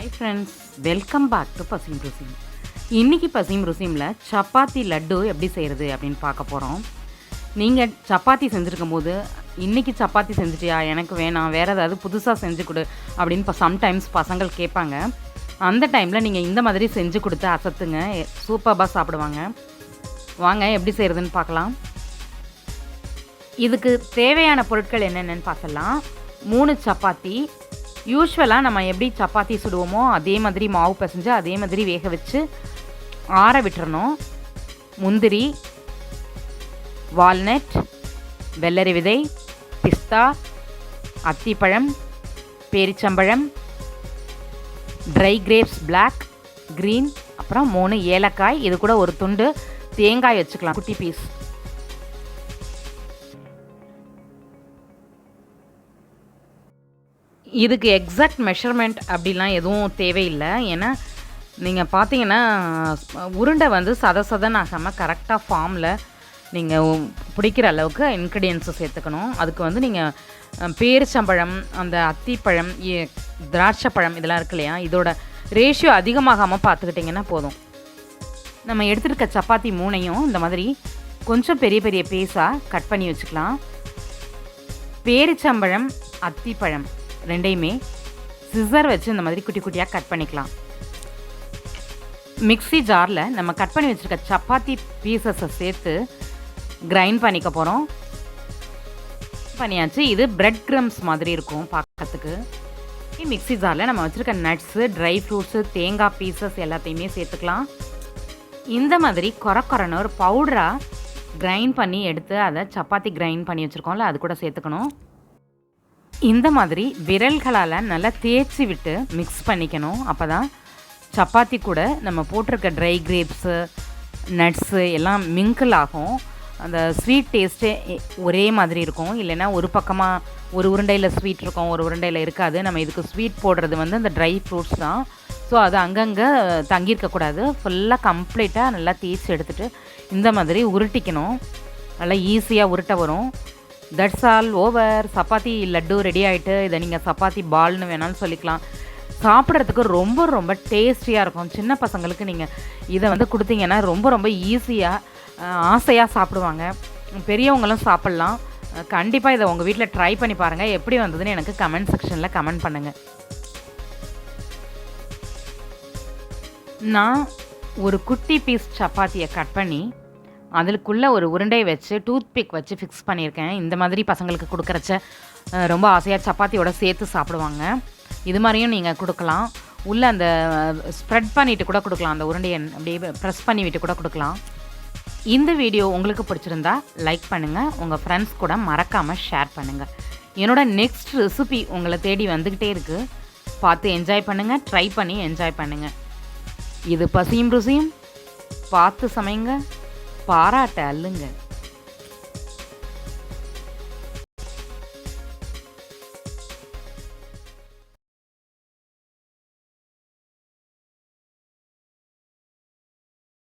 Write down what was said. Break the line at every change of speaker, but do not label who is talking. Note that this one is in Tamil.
Hi friends, welcome back to Pasiyum Rusiyum. இன்னைக்கு Pasiyum Rusiyumல சப்பாத்தி லட்டு எப்படி செய்கிறது அப்படின்னு பார்க்க போகிறோம். நீங்கள் சப்பாத்தி செஞ்சுருக்கும்போது இன்றைக்கி சப்பாத்தி செஞ்சுட்டியா, எனக்கு வேணாம், வேறு ஏதாவது புதுசாக செஞ்சு கொடு அப்படின்னு இப்போ சம்டைம்ஸ் பசங்கள் கேட்பாங்க. அந்த டைமில் நீங்கள் இந்த மாதிரி செஞ்சு கொடுத்து அசத்துங்க, சூப்பராக சாப்பிடுவாங்க. வாங்க எப்படி செய்கிறதுன்னு பார்க்கலாம். இதுக்கு தேவையான பொருட்கள் என்னென்னு பார்க்கலாம். 3 சப்பாத்தி. யூஸ்வலாக நம்ம எப்படி சப்பாத்தி சுடுவோமோ அதே மாதிரி மாவு பிசைஞ்சு அதே மாதிரி வேக வச்சு ஆற விட்டுறணும். முந்திரி, வால்நட், வெள்ளரி விதை, பிஸ்தா, அத்திப்பழம், பேரிச்சம்பழம், ட்ரை கிரேப்ஸ் பிளாக், க்ரீன், அப்புறம் 3 ஏலக்காய். இது கூட ஒரு துண்டு தேங்காய் வச்சுக்கலாம், குட்டி பீஸ். இதுக்கு எக்ஸாக்ட் மெஷர்மெண்ட் அப்படிலாம் எதுவும் தேவையில்லை. ஏன்னா நீங்கள் பார்த்தீங்கன்னா உருண்டை வந்து சதன் ஆகாமல் கரெக்டாக ஃபார்மில் நீங்கள் பிடிக்கிற அளவுக்கு இன்க்ரீடியன்ஸை சேர்த்துக்கணும். அதுக்கு வந்து நீங்கள் பேரிச்சம்பழம், அந்த அத்திப்பழம், திராட்சைப்பழம் இதெல்லாம் இருக்கு இல்லையா, இதோட ரேஷியோ அதிகமாகாமல் பார்த்துக்கிட்டிங்கன்னா போதும். நம்ம எடுத்துருக்க சப்பாத்தி 3ஐயும் இந்த மாதிரி கொஞ்சம் பெரிய பெரிய பீஸாக கட் பண்ணி வச்சுக்கலாம். பேரிச்சம்பழம், அத்திப்பழம் ரெண்டையுமே சிசர் வச்சு இந்த மாதிரி குட்டி குட்டியாக கட் பண்ணிக்கலாம். மிக்ஸி ஜாரில் நம்ம கட் பண்ணி வச்சுருக்க சப்பாத்தி பீசஸை சேர்த்து கிரைண்ட் பண்ணிக்க போகிறோம். பண்ணியாச்சு. இது பிரெட் க்ரம்ஸ் மாதிரி இருக்கும் பார்க்கறதுக்கு. மிக்ஸி ஜாரில் நம்ம வச்சுருக்க நட்ஸு, ட்ரை ஃப்ரூட்ஸு, தேங்காய் பீசஸ் எல்லாத்தையுமே சேர்த்துக்கலாம். இந்த மாதிரி கொரன்னு ஒரு பவுடராக கிரைண்ட் பண்ணி எடுத்து அதை சப்பாத்தி கிரைண்ட் பண்ணி வச்சுருக்கோம்ல, அது கூட சேர்த்துக்கணும். இந்த மாதிரி விரல்களால் நல்லா தேய்ச்சி விட்டு மிக்ஸ் பண்ணிக்கணும். அப்போ தான் சப்பாத்தி கூட நம்ம போட்டிருக்க ட்ரை கிரேப்ஸு, நட்ஸு எல்லாம் மிங்கிள் ஆகும். அந்த ஸ்வீட் டேஸ்ட்டே ஒரே மாதிரி இருக்கும். இல்லைன்னா ஒரு பக்கமாக ஒரு உருண்டையில் ஸ்வீட் இருக்கும், ஒரு உருண்டையில் இருக்காது. நம்ம இதுக்கு ஸ்வீட் போடுறது வந்து அந்த ட்ரை ஃப்ரூட்ஸ் தான். ஸோ அது அங்கங்கே தங்கியிருக்கக்கூடாது. ஃபுல்லாக கம்ப்ளீட்டாக நல்லா தேய்ச்சி எடுத்துகிட்டு இந்த மாதிரி உருட்டிக்கணும். நல்லா ஈஸியாக உருட்ட வரும். That's all over. Chapati laddu ready ஆகிட்டு. இதை நீங்கள் சப்பாத்தி பால்னு வேணாலும் சொல்லிக்கலாம். சாப்பிட்றதுக்கு ரொம்ப ரொம்ப டேஸ்டியாக இருக்கும். சின்ன பசங்களுக்கு நீங்கள் இதை வந்து கொடுத்தீங்கன்னா ரொம்ப ரொம்ப ஈஸியாக ஆசையாக சாப்பிடுவாங்க. பெரியவங்களும் சாப்பிட்லாம். கண்டிப்பாக இதை உங்கள் வீட்டில் ட்ரை பண்ணி பாருங்கள். எப்படி வந்ததுன்னு எனக்கு கமெண்ட் செக்ஷனில் கமெண்ட் பண்ணுங்கள். நான் ஒரு குட்டி பீஸ் சப்பாத்தியை கட் பண்ணி அதுக்குள்ளே ஒரு உருண்டை வச்சு டூத் பிக் வச்சு ஃபிக்ஸ் பண்ணியிருக்கேன். இந்த மாதிரி பசங்களுக்கு கொடுக்குறச்ச ரொம்ப ஆசையாக சப்பாத்தியோட சேர்த்து சாப்பிடுவாங்க. இது மாதிரியும் நீங்கள் கொடுக்கலாம். உள்ளே அந்த ஸ்ப்ரெட் பண்ணிவிட்டு கூட கொடுக்கலாம். அந்த உருண்டையை அப்படியே ப்ரெஸ் பண்ணி விட்டு கூட கொடுக்கலாம். இந்த வீடியோ உங்களுக்கு பிடிச்சிருந்தா லைக் பண்ணுங்கள். உங்கள் ஃப்ரெண்ட்ஸ் கூட மறக்காமல் ஷேர் பண்ணுங்கள். என்னோடய நெக்ஸ்ட் ரெசிபி உங்களை தேடி வந்துக்கிட்டே இருக்குது. பார்த்து என்ஜாய் பண்ணுங்கள், ட்ரை பண்ணி என்ஜாய் பண்ணுங்கள். இது பசியும் ருசியும். பார்த்து சமைங்க, பாராட்ட அள்ளுங்க.